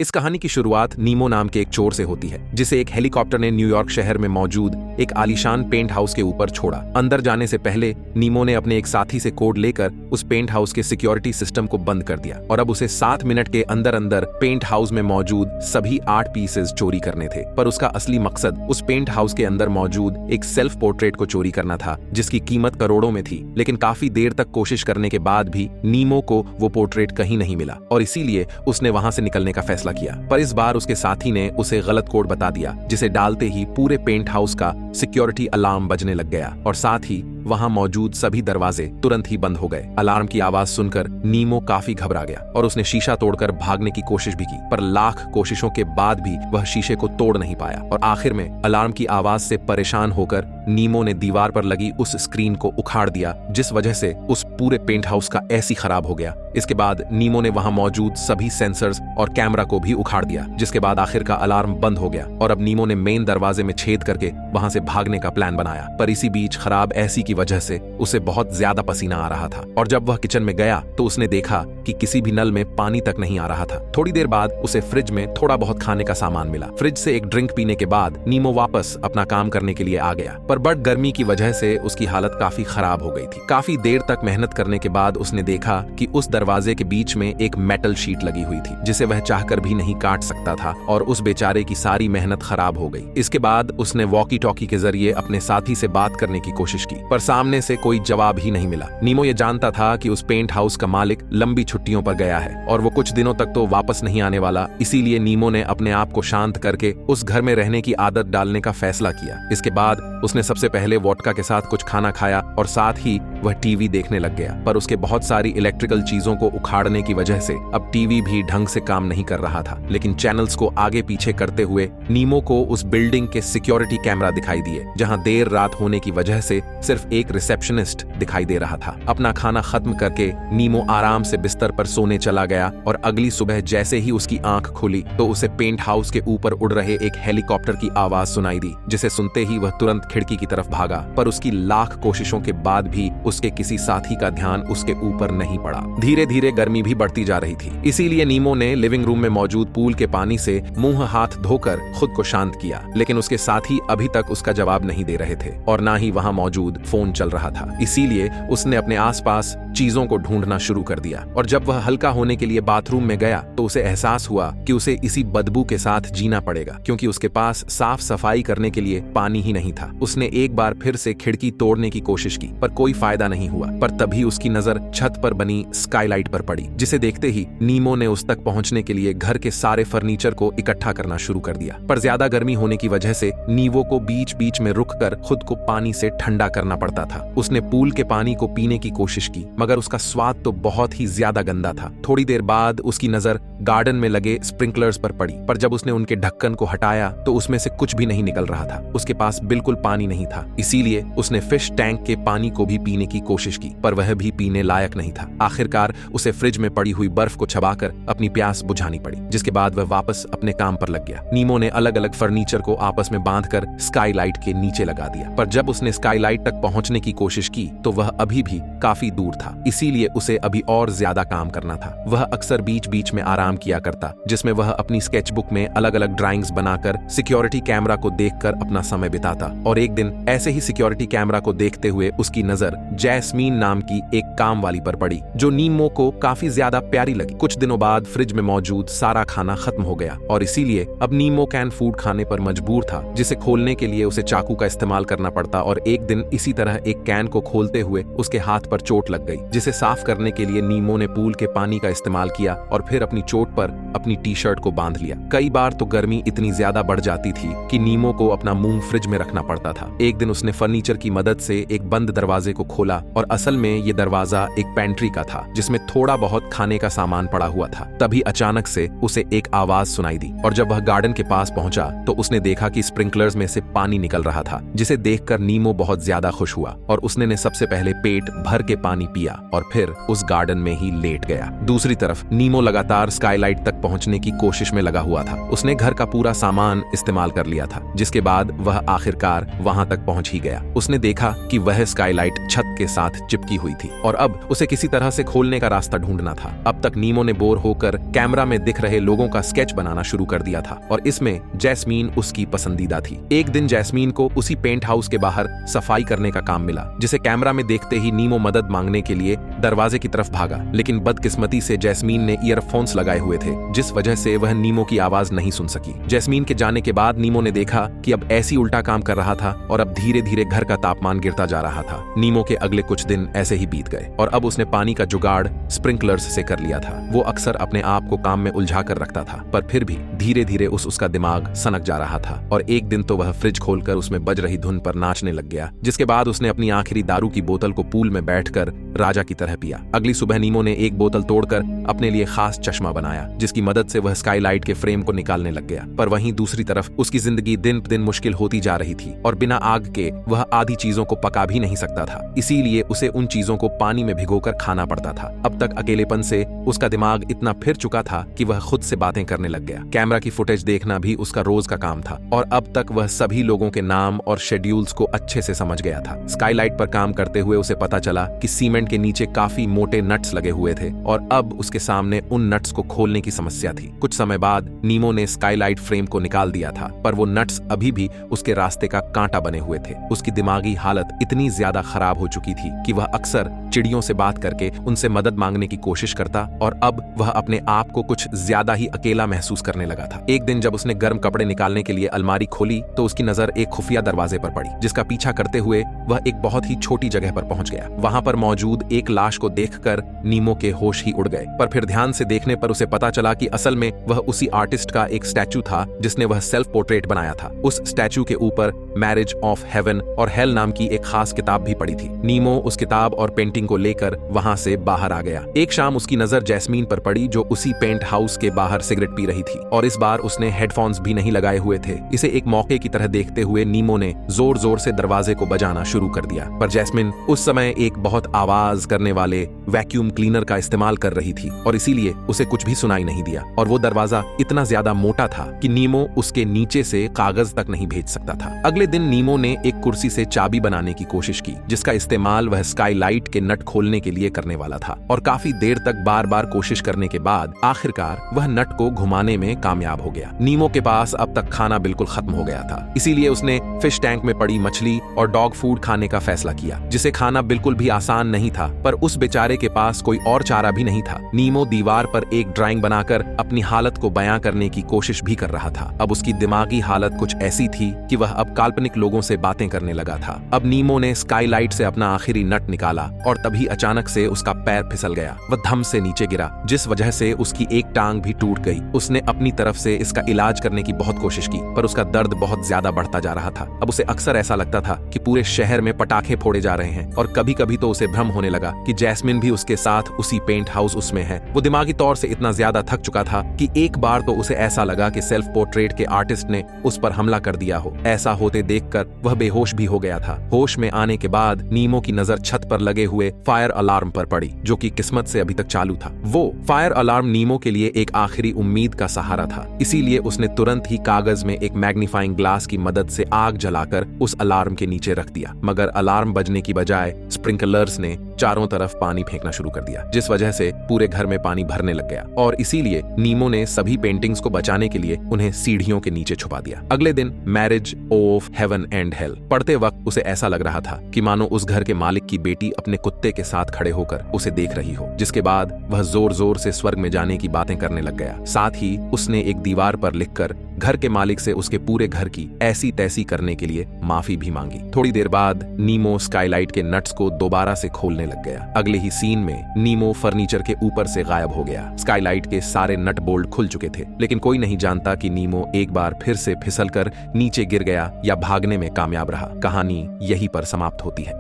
इस कहानी की शुरुआत नीमो नाम के एक चोर से होती है, जिसे एक हेलीकॉप्टर ने न्यूयॉर्क शहर में मौजूद एक आलीशान पेंट हाउस के ऊपर छोड़ा। अंदर जाने से पहले नीमो ने अपने एक साथी से कोड लेकर उस पेंट हाउस के सिक्योरिटी सिस्टम को बंद कर दिया और अब उसे 7 मिनट के अंदर अंदर पेंट हाउस में मौजूद सभी 8 पीसेस चोरी करने थे। पर उसका असली मकसद उस पेंट हाउस के अंदर मौजूद एक सेल्फ पोर्ट्रेट को चोरी करना था, जिसकी कीमत करोड़ों में थी। लेकिन काफी देर तक कोशिश करने के बाद भी नीमो को वो पोर्ट्रेट कहीं नहीं मिला और इसीलिए उसने वहां से निकलने का फैसला किया। पर इस बार उसके साथी ने उसे गलत कोड बता दिया, जिसे डालते ही पूरे पेंट हाउस का सिक्योरिटी अलार्म बजने लग गया और साथ ही वहां मौजूद सभी दरवाजे तुरंत ही बंद हो गए। अलार्म की आवाज सुनकर नीमो काफी घबरा गया और उसने शीशा तोड़कर भागने की कोशिश भी की, पर लाख कोशिशों के बाद भी वह शीशे को तोड़ नहीं पाया और आखिर में अलार्म की आवाज से परेशान होकर नीमो ने दीवार पर लगी उस स्क्रीन को उखाड़ दिया, जिस वजह से उस पूरे पेंट हाउस का ऐसी खराब हो गया। इसके बाद नीमो ने वहां मौजूद सभी सेंसर्स और कैमरा को भी उखाड़ दिया, जिसके बाद आखिर का अलार्म बंद हो गया और अब नीमो ने मेन दरवाजे में छेद करके वहां से भागने का प्लान बनाया। पर इसी बीच खराब एसी की वजह से उसे बहुत ज्यादा पसीना आ रहा था और जब वह किचन में गया तो उसने देखा कि किसी भी नल में पानी तक नहीं आ रहा था। थोड़ी देर बाद उसे फ्रिज में थोड़ा बहुत खाने का सामान मिला। फ्रिज से एक ड्रिंक पीने के बाद नीमो वापस अपना काम करने के लिए आ गया, पर बड़ गर्मी की वजह से उसकी हालत काफी खराब हो गई थी। काफी देर तक मेहनत करने के बाद उसने देखा कि उस दरवाजे के बीच में एक मेटल शीट लगी हुई थी, जिसे वह चाहकर भी नहीं काट सकता था और उस बेचारे की सारी मेहनत खराब हो गई। इसके बाद उसने वॉकी टॉकी के जरिए अपने साथी से बात करने की कोशिश की, पर सामने से कोई जवाब ही नहीं मिला। नीमो ये जानता था कि उस पेंट हाउस का मालिक लंबी छुट्टियों पर गया है और वो कुछ दिनों तक तो वापस नहीं आने वाला, इसीलिए नीमो ने अपने आप को शांत करके उस घर में रहने की आदत डालने का फैसला किया। इसके बाद उसने सबसे पहले वोडका के साथ कुछ खाना खाया और साथ ही वह टीवी देखने लग गया, पर उसके बहुत सारी इलेक्ट्रिकल चीजों को उखाड़ने की वजह से अब टीवी भी ढंग से काम नहीं कर रहा था। लेकिन चैनल्स को आगे पीछे करते हुए नीमो को उस बिल्डिंग के सिक्योरिटी कैमरा दिखाई दिए, जहां देर रात होने की वजह से सिर्फ एक रिसेप्शनिस्ट दिखाई दे रहा था। अपना खाना खत्म करके नीमो आराम से बिस्तर पर सोने चला गया और अगली सुबह जैसे ही उसकी आंख खुली तो उसे पेंट हाउस के ऊपर उड़ रहे एक हेलीकॉप्टर की आवाज सुनाई दी, जिसे सुनते ही वह तुरंत खिड़की की तरफ भागा। पर उसकी लाख कोशिशों के बाद भी उसके किसी साथी का ध्यान उसके ऊपर नहीं पड़ा। धीरे धीरे गर्मी भी बढ़ती जा रही थी, इसीलिए नीमो ने लिविंग रूम में मौजूद पूल के पानी से मुंह हाथ धोकर खुद को शांत किया। लेकिन उसके साथी अभी तक उसका जवाब नहीं दे रहे थे और ना ही वहां मौजूद फोन चल रहा था, इसीलिए उसने अपने आसपास चीजों को ढूंढना शुरू कर दिया। और जब वह हल्का होने के लिए बाथरूम में गया तो उसे एहसास हुआ कि उसे इसी बदबू के साथ जीना पड़ेगा, क्योंकि उसके पास साफ सफाई करने के लिए पानी ही नहीं था। उसने एक बार फिर से खिड़की तोड़ने की कोशिश की, पर कोई फायदा नहीं हुआ। पर तभी उसकी नजर छत पर बनी स्काईलाइट पर पड़ी, जिसे देखते ही नीमो ने उस तक पहुंचने के लिए घर के सारे फर्नीचर को इकट्ठा करना शुरू कर दिया। पर ज्यादा गर्मी होने की वजह से नीमो को बीच बीच में रुककर खुद को पानी से ठंडा करना पड़ता था। उसने पूल के पानी को पीने की कोशिश की, मगर उसका स्वाद तो बहुत ही ज्यादा गंदा था। थोड़ी देर बाद उसकी नजर गार्डन में लगे स्प्रिंकलर्स पर पड़ी, पर जब उसने उनके ढक्कन को हटाया तो उसमें से कुछ भी नहीं निकल रहा था। उसके पास बिल्कुल पानी नहीं था, इसीलिए उसने फिश टैंक के पानी को भी पीने की कोशिश की, पर वह भी पीने लायक नहीं था। आखिरकार उसे फ्रिज में पड़ी हुई बर्फ को चबाकर अपनी प्यास बुझानी पड़ी, जिसके बाद वह वापस अपने काम पर लग गया। नीमो ने अलग अलग फर्नीचर को आपस में बांधकर स्काईलाइट के नीचे लगा दिया, पर जब उसने स्काईलाइट तक पहुंचने की कोशिश की तो वह अभी भी काफी दूर था, इसीलिए उसे अभी और ज्यादा काम करना था। वह अक्सर बीच बीच में आराम किया करता, जिसमें वह अपनी स्केचबुक में अलग अलग ड्राइंग्स बनाकर सिक्योरिटी कैमरा को देखकर अपना समय बिताता। और एक दिन ऐसे ही सिक्योरिटी कैमरा को देखते हुए उसकी नजर जैस्मीन नाम की एक काम वाली पर पड़ी, जो नीमो को काफी ज्यादा प्यारी लगी। कुछ दिनों बाद फ्रिज में मौजूद सारा खाना खत्म हो गया और इसीलिए अब नीमो कैन फूड खाने पर मजबूर था, जिसे खोलने के लिए उसे चाकू का इस्तेमाल करना पड़ता। और एक दिन इसी तरह एक कैन को खोलते हुए उसके हाथ पर चोट लग गई, जिसे साफ करने के लिए नीमो ने पूल के पानी का इस्तेमाल किया और फिर अपनी चोट पर अपनी टी शर्ट को बांध लिया। कई बार तो गर्मी इतनी ज्यादा बढ़ जाती थी कि नीमो को अपना मुंह फ्रिज में रखना पड़ता था। एक दिन उसने फर्नीचर की मदद से एक बंद दरवाजे को खोला और असल में ये दरवाजा एक पेंट्री का था, जिसमें थोड़ा बहुत खाने का सामान पड़ा हुआ था। तभी अचानक से उसे एक आवाज सुनाई दी और जब वह गार्डन के पास पहुंचा तो उसने देखा कि स्प्रिंकलर्स में से पानी निकल रहा था, जिसे देखकर नीमो बहुत ज्यादा खुश खुश हुआ और उसने ने सबसे पहले पेट भर के पानी पिया और फिर उस गार्डन में ही लेट गया। दूसरी तरफ नीमो लगातार स्काईलाइट तक पहुंचने की कोशिश में लगा हुआ था। उसने घर का पूरा सामान इस्तेमाल कर लिया था, जिसके बाद वह आखिरकार वहां तक पहुंच ही गया। उसने देखा कि वह स्काईलाइट छत के साथ चिपकी हुई थी और अब उसे किसी तरह से खोलने का रास्ता ढूंढना था। अब तक नीमो ने बोर होकर कैमरा में दिख रहे लोगों का स्केच बनाना शुरू कर दिया था और इसमें जैस्मीन उसकी पसंदीदा थी। एक दिन जैस्मीन को उसी पेंट हाउस के बाहर सफाई करने का काम मिला, जिसे कैमरा में देखते ही नीमो मदद मांगने के लिए दरवाजे की तरफ भागा। लेकिन बदकिस्मती से जैस्मीन ने ईयरफोन्स लगाए हुए थे, जिस वजह से वह नीमो की आवाज नहीं सुन सकी। जैस्मीन के जाने के बाद नीमो ने देखा कि अब ऐसी उल्टा काम कर रहा था और अब धीरे धीरे घर का तापमान गिरता जा रहा था। नीमो के अगले कुछ दिन ऐसे ही बीत गए और अब उसने पानी का जुगाड़ स्प्रिंकलर्स से कर लिया था। वो अक्सर अपने आप को काम में उलझा कर रखता था, पर फिर भी धीरे धीरे उसका दिमाग सनक जा रहा था और एक दिन तो वह फ्रिज खोलकर उसमें बज रही धुन पर नाचने लग गया, जिसके बाद उसने अपनी आखिरी दारू की बोतल को पूल में बैठकर राजा की तरह पिया। अगली सुबह नीमो ने एक बोतल तोड़कर अपने लिए खास चश्मा बनाया, जिसकी मदद से वह स्काईलाइट के फ्रेम को निकालने लग गया। पर वहीं दूसरी तरफ उसकी जिंदगी दिन दिन मुश्किल होती जा रही थी और बिना आग के वह आधी चीजों को पका भी नहीं सकता था। इसीलिए उसे उन चीजों को पानी में भिगोकर खाना पड़ता था। अब तक अकेलेपन से उसका दिमाग इतना फिर चुका था कि वह खुद से बातें करने लग गया। कैमरा की फुटेज देखना भी उसका रोज का काम था और अब तक वह सभी लोगों के नाम और शेड्यूल्स को अच्छे से समझ गया था। स्काईलाइट पर काम करते हुए उसे पता चला कि सीमेंट के नीचे काफी मोटे नट्स लगे हुए थे और अब उसके सामने उन नट्स को खोलने की समस्या थी। कुछ समय बाद नीमो ने स्काईलाइट फ्रेम को निकाल दिया था, पर वो नट्स अभी भी उसके रास्ते का कांटा बने हुए थे। उसकी दिमागी हालत इतनी ज्यादा खराब हो चुकी थी कि वह अक्सर चिड़ियों से बात करके उनसे मदद मांगने की कोशिश करता और अब वह अपने आप को कुछ ज्यादा ही अकेला महसूस करने लगा था। एक दिन जब उसने गर्म कपड़े निकालने के लिए अलमारी खोली तो उसकी नजर एक खुफिया दरवाजे पर पड़ी, जिसका पीछा करते हुए वह एक बहुत ही छोटी जगह पर पहुंच गया। वहां पर मौजूद एक लाश को देखकर नीमो के होश ही उड़ गए, पर फिर ध्यान से देखने पर उसे पता चला कि असल में वह उसी आर्टिस्ट का एक स्टैचू था जिसने वह सेल्फ पोर्ट्रेट बनाया था। उस स्टैचू के ऊपर मैरिज ऑफ हेवन और हेल नाम की एक खास किताब भी पड़ी थी। नीमो उस किताब और पेंटिंग को लेकर वहां से बाहर आ गया। एक शाम उसकी नजर जैस्मीन पर पड़ी, जो उसी पेंट हाउस के बाहर सिगरेट पी रही थी और इस बार उसने हेडफोन्स भी नहीं लगाए हुए थे। इसे एक मौके की तरह देखते हुए नीमो ने जोर जोर से दरवाजे को बजाना शुरू कर दिया, पर जैस्मिन उस समय एक बहुत आवाज करने वाले वैक्यूम क्लीनर का इस्तेमाल कर रही थी और इसीलिए उसे कुछ भी सुनाई नहीं दिया और वो दरवाजा इतना ज्यादा मोटा था कि नीमो उसके नीचे से कागज तक नहीं भेज सकता था। अगले दिन नीमो ने एक कुर्सी से चाबी बनाने की कोशिश की, जिसका इस्तेमाल वह स्काईलाइट के नट खोलने के लिए करने वाला था और काफी देर तक बार बार कोशिश करने के बाद आखिरकार वह नट को घुमाने में कामयाब हो गया। नीमो के पास अब तक खाना बिल्कुल खत्म हो गया था, इसीलिए उसने फिश टैंक में पड़ी मछली और डॉग फूड खाने का फैसला किया, जिसे खाना बिल्कुल भी आसान नहीं था, पर उस बेचारे के पास कोई और चारा भी नहीं था। नीमो दीवार पर एक ड्राइंग बनाकर अपनी हालत को बयां करने की कोशिश भी कर रहा था। अब उसकी दिमागी हालत कुछ ऐसी थी कि वह अब काल्पनिक लोगों से बातें करने लगा था। अब नीमो ने स्काईलाइट से अपना आखिरी नट निकाला और तभी अचानक से उसका पैर फिसल गया। वह धम से नीचे गिरा, जिस वजह से उसकी एक टांग भी टूट गई। उसने अपनी तरफ से इसका इलाज करने की बहुत कोशिश की, पर उसका दर्द बहुत ज्यादा बढ़ता जा रहा था। अब उसे अक्सर ऐसा लगता था कि पूरे शहर में पटाखे फोड़े जा रहे हैं और कभी कभी तो उसे भ्रम होने लगा कि जैस्मिन भी उसके साथ उसी पेंट हाउस उसमें है। वो दिमागी तौर से इतना ज्यादा थक चुका था कि एक बार तो उसे ऐसा लगा कि सेल्फ पोर्ट्रेट के आर्टिस्ट ने उस पर हमला कर दिया हो। ऐसा होते देखकर वह बेहोश भी हो गया था। होश में आने के बाद नीमो की नजर छत पर लगे हुए फायर अलार्म पर पड़ी, जो कि किस्मत से अभी तक चालू था। वो फायर अलार्म नीमो के लिए एक आखिरी उम्मीद का सहारा था, इसीलिए उसने तुरंत ही कागज में एक मैग्नीफाइंग ग्लास की मदद से आग जलाकर उस अलार्म के नीचे रख दिया। मगर अलार्म बजने की बजाय स्प्रिंकलर्स ने चारों तरफ पानी फेंकना शुरू कर दिया, जिस वजह से पूरे घर में पानी भरने लग गया और इसीलिए नीमो ने सभी पेंटिंग्स को बचाने के लिए उन्हें सीढ़ियों के नीचे छुपा दिया। अगले दिन marriage of heaven and hell पढ़ते वक्त उसे ऐसा लग रहा था कि मानो उस घर के मालिक की बेटी अपने कुत्ते के साथ खड़े होकर उसे देख रही हो, जिसके बाद वह जोर जोर से स्वर्ग में जाने की बातें करने लग गया। साथ ही उसने एक दीवार पर लिखकर घर के मालिक से उसके पूरे घर की ऐसी तैसी करने के लिए माफी भी मांगी। थोड़ी देर बाद नीमो स्काईलाइट के नट्स को दोबारा से खोलने लग गया। अगले ही सीन में नीमो फर्नीचर के ऊपर से गायब हो गया। स्काईलाइट के सारे नट बोल्ट खुल चुके थे, लेकिन कोई नहीं जानता कि नीमो एक बार फिर से फिसलकर नीचे गिर गया या भागने में कामयाब रहा। कहानी यहीं पर समाप्त होती है।